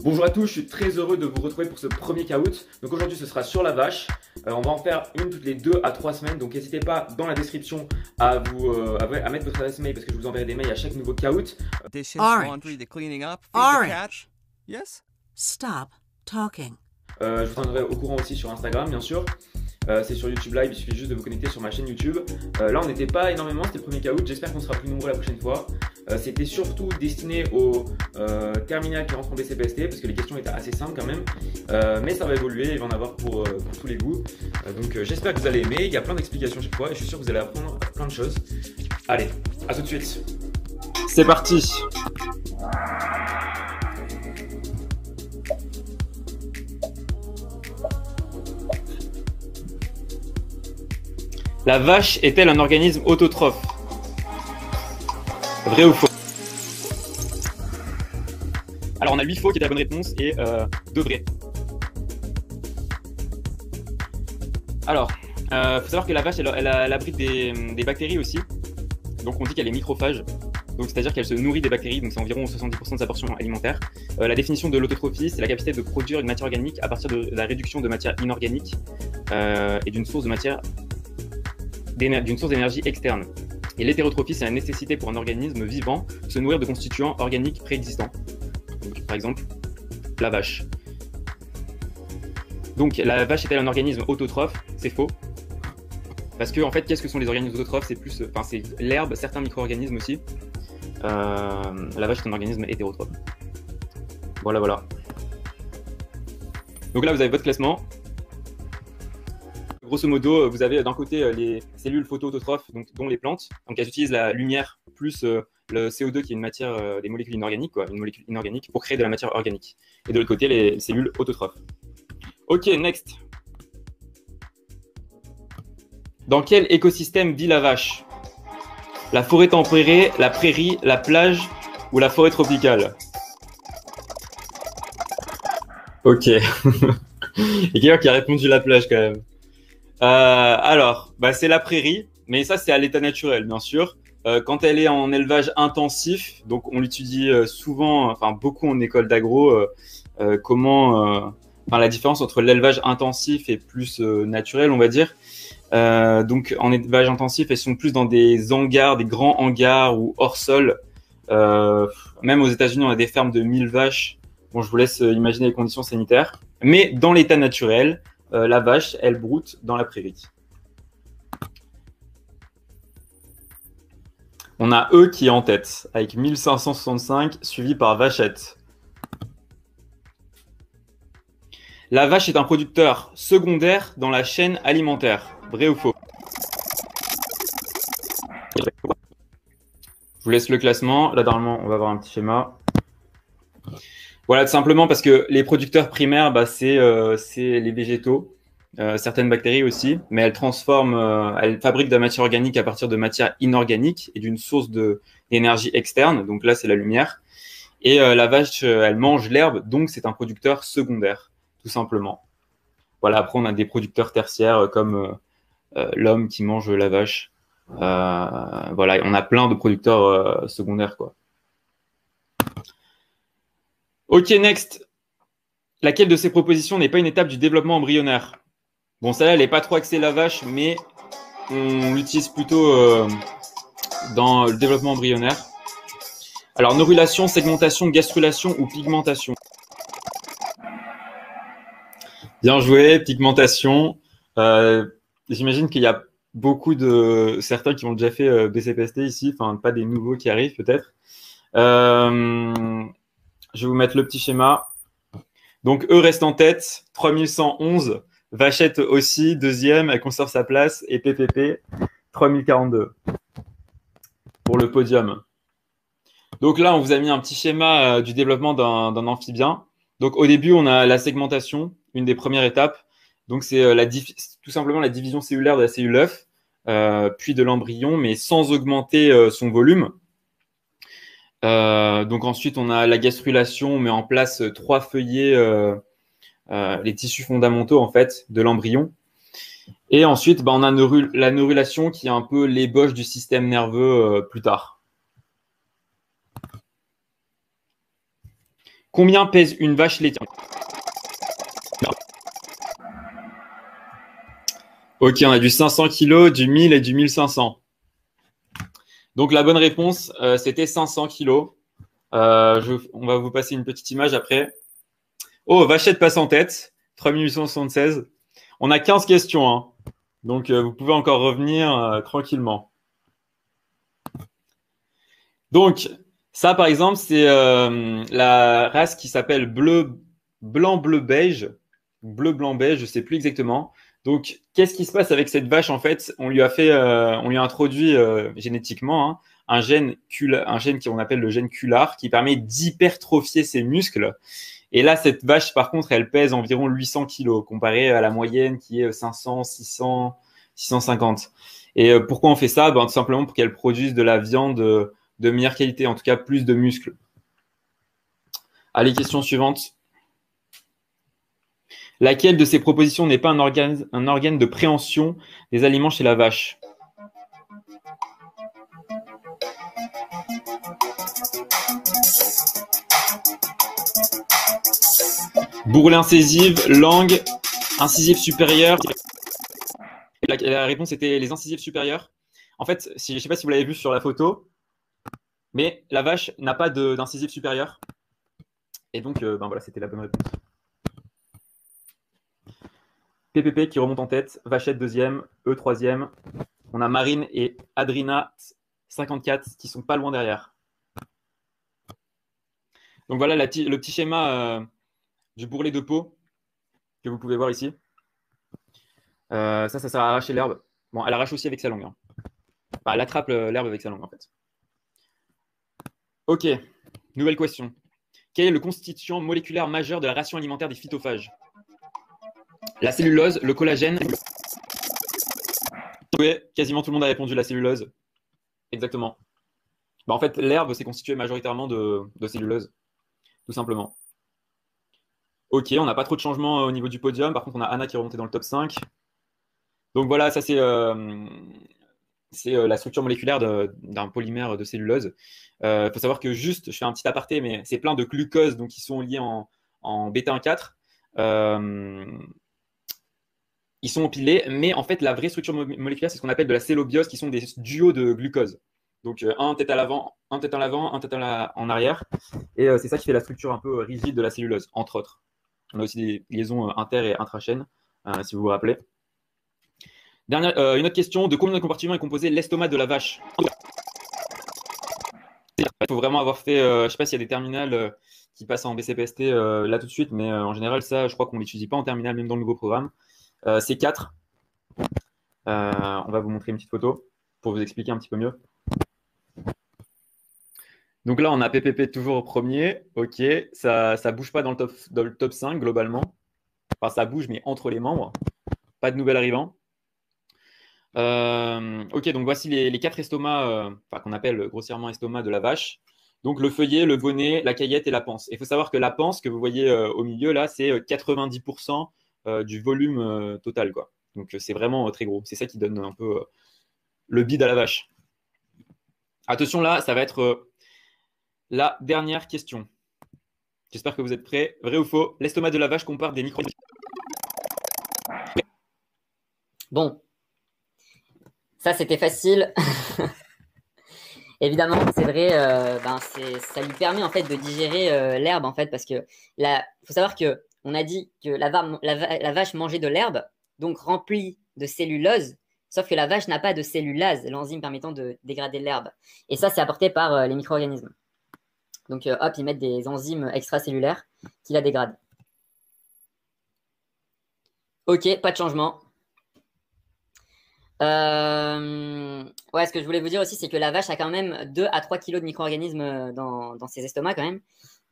Bonjour à tous, je suis très heureux de vous retrouver pour ce premier Kahoot. Donc aujourd'hui ce sera sur la vache. On va en faire une toutes les 2 à 3 semaines. Donc n'hésitez pas dans la description à mettre votre adresse mail parce que je vous enverrai des mails à chaque nouveau Kahoot. Dishes, Orange. laundry, the cleaning up, feed the Orange. cat. Yes? Stop talking. Je vous tiendrai au courant aussi sur Instagram bien sûr. C'est sur YouTube Live, il suffit juste de vous connecter sur ma chaîne YouTube. Là on n'était pas énormément, c'était le premier Kahoot. J'espère qu'on sera plus nombreux la prochaine fois. C'était surtout destiné aux terminales qui rentrent en BCPST parce que les questions étaient assez simples quand même. Mais ça va évoluer, il va en avoir pour tous les goûts. Donc j'espère que vous allez aimer, il y a plein d'explications chaque fois et je suis sûr que vous allez apprendre plein de choses. Allez, à tout de suite. C'est parti. La vache est-elle un organisme autotrophe? Vrai ou faux? Alors on a 8 faux qui étaient la bonne réponse et 2 vrais. Alors, faut savoir que la vache elle abrite des bactéries aussi. Donc on dit qu'elle est microphage. Donc c'est-à-dire qu'elle se nourrit des bactéries, donc c'est environ 70% de sa portion alimentaire. La définition de l'autotrophie, c'est la capacité de produire une matière organique à partir de la réduction de matière inorganique et d'une source d'énergie externe. Et l'hétérotrophie, c'est la nécessité pour un organisme vivant de se nourrir de constituants organiques préexistants. Donc, par exemple, la vache. Donc, la vache est-elle un organisme autotrophe? C'est faux. Parce que, en fait, qu'est-ce que sont les organismes autotrophes? C'est plus, c'est l'herbe, certains micro-organismes aussi. La vache est un organisme hétérotrophe. Voilà, voilà. Donc là, vous avez votre classement. Grosso modo, vous avez d'un côté les cellules photoautotrophes, donc dont les plantes. Donc elles utilisent la lumière plus le CO2 qui est une matière, des molécules inorganiques, une molécule inorganique pour créer de la matière organique. Et de l'autre côté, les cellules autotrophes. Ok, next. Dans quel écosystème vit la vache? La forêt tempérée, la prairie, la plage ou la forêt tropicale? Ok. Et quelqu'un qui a répondu la plage quand même. Alors, c'est la prairie, mais ça c'est à l'état naturel, bien sûr. Quand elle est en élevage intensif, donc on l'étudie souvent, beaucoup en école d'agro, la différence entre l'élevage intensif et plus naturel, on va dire. Donc en élevage intensif, elles sont plus dans des hangars, des grands hangars ou hors sol. Même aux États-Unis, on a des fermes de 1000 vaches. Bon, je vous laisse imaginer les conditions sanitaires. Mais dans l'état naturel, la vache, elle broute dans la prairie. On a E qui est en tête, avec 1565, suivi par Vachette. La vache est un producteur secondaire dans la chaîne alimentaire. Vrai ou faux? Je vous laisse le classement. Là, normalement, on va avoir un petit schéma. Voilà, tout simplement parce que les producteurs primaires, c'est les végétaux, certaines bactéries aussi, mais elles fabriquent de la matière organique à partir de matière inorganique et d'une source d'énergie externe. Donc là, c'est la lumière. Et la vache, elle mange l'herbe, donc c'est un producteur secondaire, tout simplement. Voilà, après, on a des producteurs tertiaires comme l'homme qui mange la vache. Voilà, on a plein de producteurs secondaires, quoi. Ok, next. Laquelle de ces propositions n'est pas une étape du développement embryonnaire? Bon, celle-là, elle n'est pas trop axée la vache, mais on l'utilise plutôt dans le développement embryonnaire. Alors, neurulation, segmentation, gastrulation ou pigmentation? Bien joué, pigmentation. J'imagine qu'il y a beaucoup de certains qui ont déjà fait BCPST ici, pas des nouveaux qui arrivent peut-être. Je vais vous mettre le petit schéma. Donc, E reste en tête, 3111. Vachette aussi, deuxième, elle conserve sa place. Et PPP, 3042 pour le podium. Donc là, on vous a mis un petit schéma du développement d'un amphibien. Donc, au début, on a la segmentation, une des premières étapes. Donc, c'est tout simplement la division cellulaire de la cellule œuf, puis de l'embryon, mais sans augmenter son volume. Donc ensuite, on a la gastrulation, on met en place 3 feuillets, les tissus fondamentaux en fait de l'embryon. Et ensuite, on a la neurulation qui est un peu l'ébauche du système nerveux plus tard. Combien pèse une vache laitière? Ok, on a du 500 kg, du 1000 et du 1500. Donc la bonne réponse, c'était 500 kg. On va vous passer une petite image après. Oh, Vachette passe en tête, 3876. On a 15 questions, hein. Donc vous pouvez encore revenir tranquillement. Donc, ça, par exemple, c'est la race qui s'appelle blanc, bleu, beige. Bleu, blanc, beige, je ne sais plus exactement. Donc, qu'est-ce qui se passe avec cette vache? En fait, on lui a introduit génétiquement, hein, un gène qu'on appelle le gène CULAR qui permet d'hypertrophier ses muscles. Et là, cette vache, par contre, elle pèse environ 800 kilos comparé à la moyenne qui est 500, 600, 650. Et pourquoi on fait ça? Ben, tout simplement pour qu'elle produise de la viande de meilleure qualité, en tout cas plus de muscles. Allez, question suivante. Laquelle de ces propositions n'est pas un organe de préhension des aliments chez la vache? Bourrelet incisive, langue, incisive supérieure. La réponse était les incisives supérieures. En fait, je ne sais pas si vous l'avez vu sur la photo, mais la vache n'a pas d'incisive supérieure. Et donc, ben voilà, c'était la bonne réponse. PPP qui remonte en tête, Vachette deuxième, E troisième. On a Marine et Adrina 54 qui sont pas loin derrière. Donc voilà le petit schéma du bourrelet de peau que vous pouvez voir ici. Ça sert à arracher l'herbe. Bon, elle arrache aussi avec sa langue, hein. Enfin, elle attrape l'herbe avec sa langue en fait. Ok, nouvelle question. Quel est le constituant moléculaire majeur de la ration alimentaire des phytophages? La cellulose, le collagène. Oui, quasiment tout le monde a répondu la cellulose. Exactement. Bah, en fait, l'herbe, c'est constitué majoritairement de cellulose, tout simplement. Ok, on n'a pas trop de changements au niveau du podium. Par contre, on a Anna qui est remontée dans le top 5. Donc voilà, ça c'est la structure moléculaire d'un polymère de cellulose. Il faut savoir que juste, je fais un petit aparté, mais c'est plein de glucose donc, qui sont liés en β1,4. Ils sont empilés, mais en fait, la vraie structure moléculaire, c'est ce qu'on appelle de la cellobiose, qui sont des duos de glucose. Donc, un tête à l'avant, un tête en avant, un tête en arrière. Et c'est ça qui fait la structure un peu rigide de la cellulose, entre autres. On a aussi des liaisons inter- et intrachaînes, si vous vous rappelez. Une autre question. De combien de compartiments est composé l'estomac de la vache? Il faut vraiment avoir fait, je ne sais pas s'il y a des terminales qui passent en BCPST là tout de suite, mais en général, ça, je crois qu'on ne l'utilise pas en terminale, même dans le nouveau programme. C'est 4. On va vous montrer une petite photo pour vous expliquer un petit peu mieux. Donc là, on a PPP toujours au premier. Ok, ça ne bouge pas dans le top 5 globalement. Enfin, ça bouge, mais entre les membres. Pas de nouvel arrivant. Ok, donc voici les 4 estomacs, qu'on appelle grossièrement estomacs de la vache. Donc le feuillet, le bonnet, la caillette et la panse. Il faut savoir que la panse que vous voyez au milieu, là, c'est 90% du volume total, quoi. Donc c'est vraiment très gros. C'est ça qui donne un peu le bide à la vache. Attention là, ça va être la dernière question. J'espère que vous êtes prêts. Vrai ou faux? L'estomac de la vache comporte des micro... Bon, ça c'était facile. Évidemment, c'est vrai, ça lui permet en fait de digérer l'herbe en fait parce que faut savoir que on a dit que la vache mangeait de l'herbe, donc remplie de cellulose, sauf que la vache n'a pas de cellulase, l'enzyme permettant de dégrader l'herbe. Et ça, c'est apporté par les micro-organismes. Donc hop, ils mettent des enzymes extracellulaires qui la dégradent. Ok, pas de changement. Ouais, ce que je voulais vous dire aussi, c'est que la vache a quand même 2 à 3 kilos de micro-organismes dans ses estomacs quand même.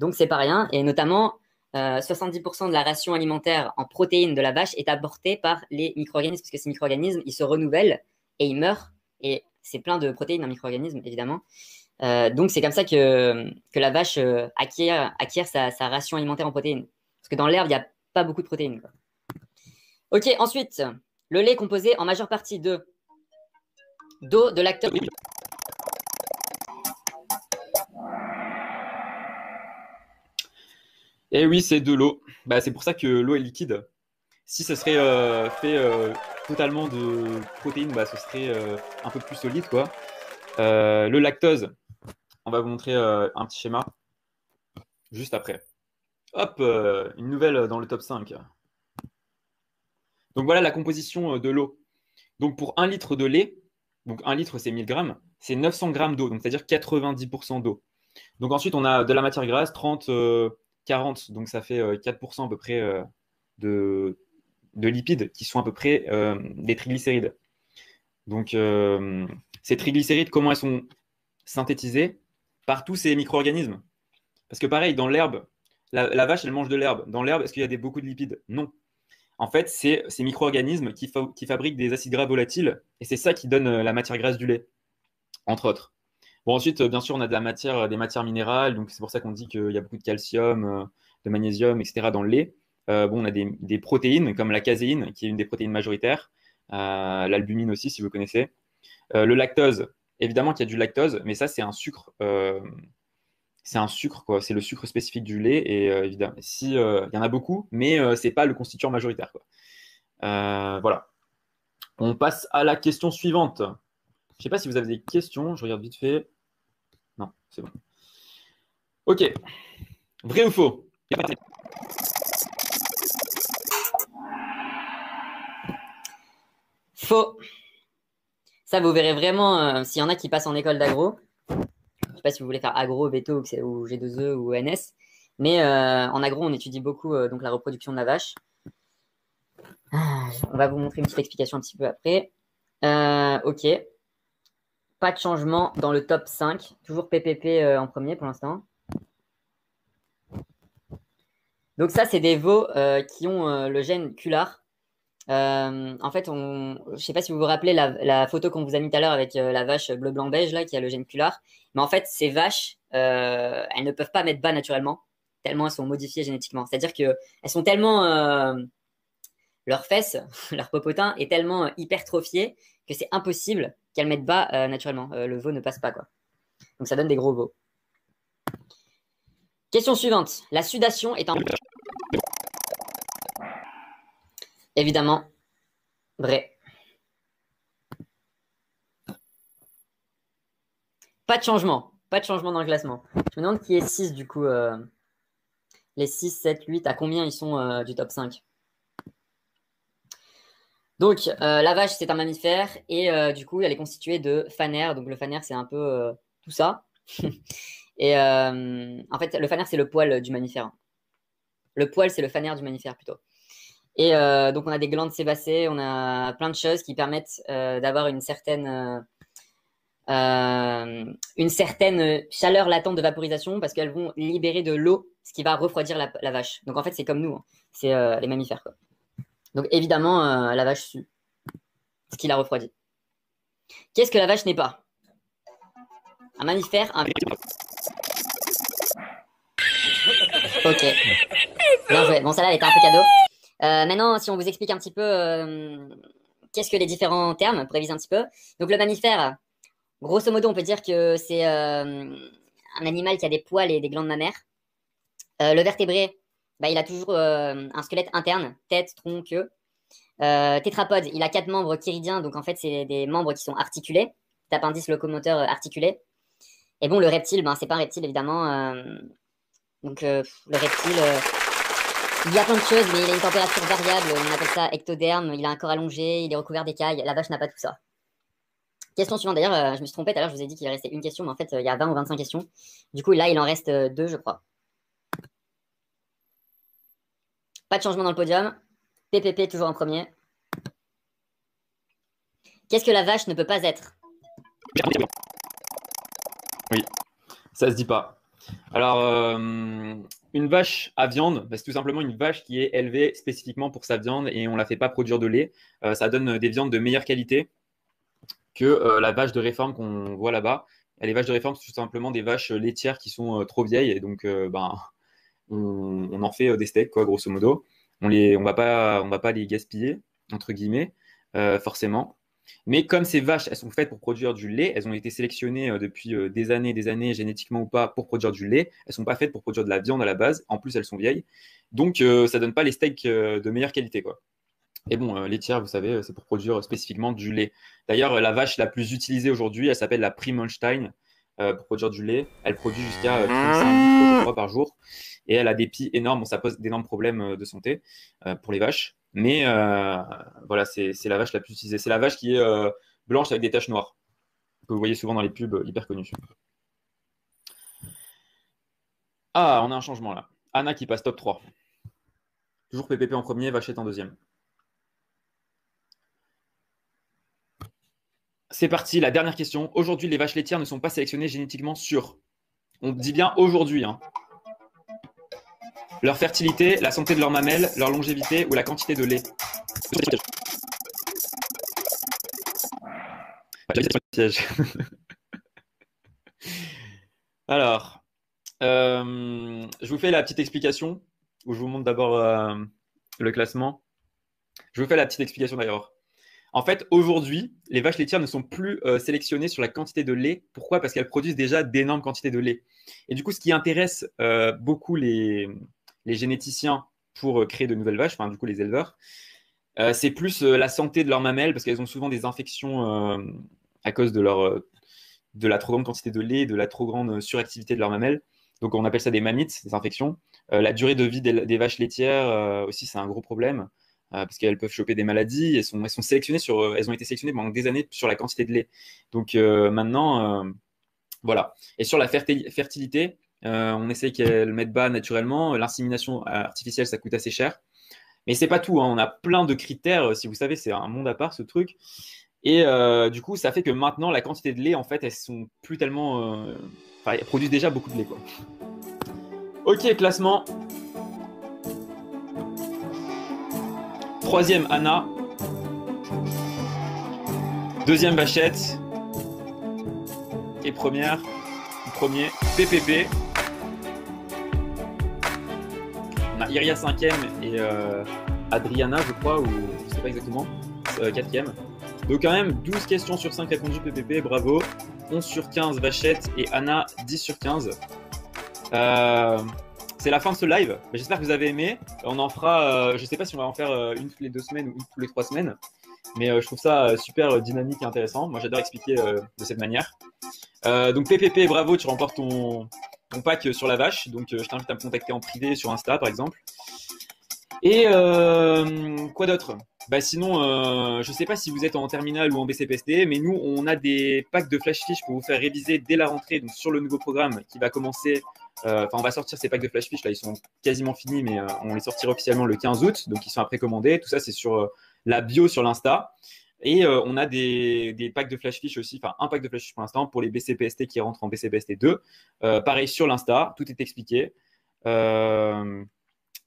Donc, c'est pas rien. Et notamment, 70% de la ration alimentaire en protéines de la vache est apportée par les micro-organismes, parce que ces micro-organismes, ils se renouvellent et ils meurent. Et c'est plein de protéines, un micro-organisme, évidemment. Donc, c'est comme ça que la vache acquiert sa ration alimentaire en protéines. Parce que dans l'herbe, il n'y a pas beaucoup de protéines, quoi. Ok, ensuite, le lait est composé en majeure partie d'eau, de lactose. Et oui, c'est de l'eau. Bah, c'est pour ça que l'eau est liquide. Si ce serait fait totalement de protéines, bah, ce serait un peu plus solide, quoi. Le lactose, on va vous montrer un petit schéma juste après. Hop, une nouvelle dans le top 5. Donc voilà la composition de l'eau. Donc pour 1 litre de lait, donc 1 litre c'est 1000 grammes, c'est 900 grammes d'eau, donc c'est-à-dire 90% d'eau. Donc ensuite on a de la matière grasse, 30, 40, donc ça fait 4% à peu près de, de lipides qui sont à peu près des triglycérides. Donc ces triglycérides, comment elles sont synthétisées? Par tous ces micro-organismes. Parce que pareil, dans l'herbe, la vache, elle mange de l'herbe. Dans l'herbe, est-ce qu'il y a beaucoup de lipides? Non. En fait, c'est ces micro-organismes qui fabriquent des acides gras volatiles et c'est ça qui donne la matière grasse du lait, entre autres. Bon, ensuite, bien sûr, on a de la matière, des matières minérales, donc c'est pour ça qu'on dit qu'il y a beaucoup de calcium, de magnésium, etc. dans le lait. Bon, on a des protéines comme la caséine, qui est une des protéines majoritaires, l'albumine aussi, si vous connaissez. Le lactose, évidemment qu'il y a du lactose, mais ça, c'est un sucre, quoi. C'est le sucre spécifique du lait, et évidemment, si, il y en a beaucoup, mais c'est pas le constituant majoritaire, quoi. Voilà. On passe à la question suivante. Je sais pas si vous avez des questions, je regarde vite fait. Non, c'est bon. Ok. Vrai ou faux? Faux. Ça, vous verrez vraiment s'il y en a qui passent en école d'agro. Je sais pas si vous voulez faire agro, veto ou G2E ou NS. Mais en agro, on étudie beaucoup donc la reproduction de la vache. On va vous montrer une petite explication un petit peu après. Ok. Pas de changement dans le top 5. Toujours PPP en premier pour l'instant. Donc ça, c'est des veaux qui ont le gène CULAR. En fait, je ne sais pas si vous vous rappelez la photo qu'on vous a mis tout à l'heure avec la vache bleu, blanc, beige là, qui a le gène CULAR. Mais en fait, ces vaches, elles ne peuvent pas mettre bas naturellement, tellement elles sont modifiées génétiquement. C'est-à-dire qu'elles sont tellement... leurs fesses, leur popotin est tellement hypertrophié que c'est impossible qu'elles mettent bas naturellement. Le veau ne passe pas, quoi. Donc ça donne des gros veaux. Question suivante. La sudation est un... Évidemment, vrai. Pas de changement. Pas de changement dans le classement. Je me demande qui est 6 du coup. Les 6, 7, 8, à combien ils sont du top 5? Donc, la vache, c'est un mammifère et du coup, elle est constituée de fanère. Donc, le fanère, c'est un peu tout ça. Et en fait, le fanère, c'est le poil du mammifère. Le poil, c'est le fanère du mammifère plutôt. Et donc, on a des glandes sébacées, on a plein de choses qui permettent d'avoir une certaine chaleur latente de vaporisation parce qu'elles vont libérer de l'eau, ce qui va refroidir la vache. Donc, en fait, c'est comme nous, hein. C'est les mammifères, quoi. Donc, évidemment, la vache sue, ce qui la refroidit. Qu'est-ce que la vache n'est pas? Un mammifère, un... Ok. Bien joué. Bon, celle-là, elle était un peu cadeau. Maintenant, si on vous explique un petit peu qu'est-ce que les différents termes, pour réviser un petit peu. Donc, le mammifère, grosso modo, on peut dire que c'est un animal qui a des poils et des glandes mammaires. Le vertébré, bah, il a toujours un squelette interne, tête, tronc, queue. Tétrapode, il a 4 membres chiridiens, donc en fait, c'est des membres qui sont articulés. Appendice locomoteur articulé. Et bon, le reptile, ben, c'est pas un reptile, évidemment. Donc, le reptile, il y a plein de choses, mais il a une température variable. On appelle ça ectoderme. Il a un corps allongé, il est recouvert d'écailles. La vache n'a pas tout ça. Question suivante. D'ailleurs, je me suis trompé tout à l'heure, je vous ai dit qu'il restait une question, mais en fait, il y a 20 ou 25 questions. Du coup, là, il en reste 2, je crois. Pas de changement dans le podium. PPP toujours en premier. Qu'est-ce que la vache ne peut pas être? Oui, ça se dit pas. Alors, une vache à viande, bah, c'est tout simplement une vache qui est élevée spécifiquement pour sa viande et on ne la fait pas produire de lait. Ça donne des viandes de meilleure qualité que la vache de réforme qu'on voit là-bas. Et les vaches de réforme, c'est tout simplement des vaches laitières qui sont trop vieilles et donc ben, on en fait des steaks, quoi, grosso modo. On va pas les gaspiller, entre guillemets, forcément. Mais comme ces vaches, elles sont faites pour produire du lait, elles ont été sélectionnées depuis des années, génétiquement ou pas, pour produire du lait. Elles sont pas faites pour produire de la viande à la base. En plus, elles sont vieilles. Donc, ça donne pas les steaks de meilleure qualité, quoi. Et bon, laitière, vous savez, c'est pour produire spécifiquement du lait. D'ailleurs, la vache la plus utilisée aujourd'hui, elle s'appelle la Prim Holstein pour produire du lait. Elle produit jusqu'à 35 litres, je crois, par jour. Et elle a des pies énormes. Bon, ça pose d'énormes problèmes de santé pour les vaches. Mais voilà, c'est la vache la plus utilisée. C'est la vache qui est blanche avec des taches noires, que vous voyez souvent dans les pubs hyper connues. Ah, on a un changement là. Anna qui passe top 3. Toujours PPP en premier, Vachette en deuxième. C'est parti, la dernière question. Aujourd'hui, les vaches laitières ne sont pas sélectionnées génétiquement sur. On dit bien aujourd'hui. Hein. Leur fertilité, la santé de leurs mamelles, leur longévité ou la quantité de lait. Alors, je vous fais la petite explication, où je vous montre d'abord le classement. Je vous fais la petite explication d'ailleurs. En fait, aujourd'hui, les vaches laitières ne sont plus sélectionnées sur la quantité de lait. Pourquoi? Parce qu'elles produisent déjà d'énormes quantités de lait. Et du coup, ce qui intéresse beaucoup les généticiens pour créer de nouvelles vaches, enfin du coup les éleveurs, c'est plus la santé de leurs mamelles, parce qu'elles ont souvent des infections à cause de la trop grande quantité de lait, de la trop grande suractivité de leurs mamelles. Donc on appelle ça des mammites, des infections. La durée de vie des vaches laitières aussi, c'est un gros problème. Parce qu'elles peuvent choper des maladies, elles sont sélectionnées elles ont été sélectionnées pendant des années sur la quantité de lait. Donc maintenant, voilà. Et sur la fertilité, on essaye qu'elles mettent bas naturellement. L'insémination artificielle, ça coûte assez cher. Mais c'est pas tout, hein. On a plein de critères. Si vous savez, c'est un monde à part ce truc. Et du coup, ça fait que maintenant, la quantité de lait, en fait, elles sont plus tellement. Enfin, elles produisent déjà beaucoup de lait, quoi. Ok, classement. Troisième, Anna. Deuxième, Vachette. Et premier, PPP. On a Iria cinquième et Adriana, je crois, ou je sais pas exactement, quatrième. Donc quand même, 12 questions sur 5 répondues PPP, bravo. 11 sur 15, Vachette et Anna, 10 sur 15. C'est la fin de ce live. J'espère que vous avez aimé. On en fera, je ne sais pas si on va en faire une toutes les 2 semaines ou une toutes les 3 semaines, mais je trouve ça super dynamique et intéressant. Moi, j'adore expliquer de cette manière. Donc PPP, bravo, tu remportes ton pack sur la vache. Donc je t'invite à me contacter en privé sur Insta, par exemple. Et quoi d'autre? Sinon, je ne sais pas si vous êtes en terminale ou en BCPST, mais nous, on a des packs de flash fiches pour vous faire réviser dès la rentrée, donc sur le nouveau programme qui va commencer. On va sortir ces packs de flash fiches, là, ils sont quasiment finis, mais on les sortira officiellement le 15 août, donc ils sont à précommander. Tout ça, c'est sur la bio sur l'Insta. Et on a des packs de flash fiches aussi, enfin un pack de flash fiches pour l'instant pour les BCPST qui rentrent en BCPST 2. Pareil sur l'Insta, tout est expliqué.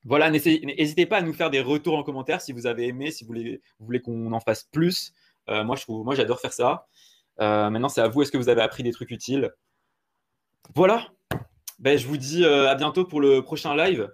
Voilà, n'hésitez pas à nous faire des retours en commentaire si vous avez aimé, si vous voulez qu'on en fasse plus. Moi, j'adore faire ça. Maintenant, c'est à vous. Est-ce que vous avez appris des trucs utiles? Voilà. Je vous dis à bientôt pour le prochain live.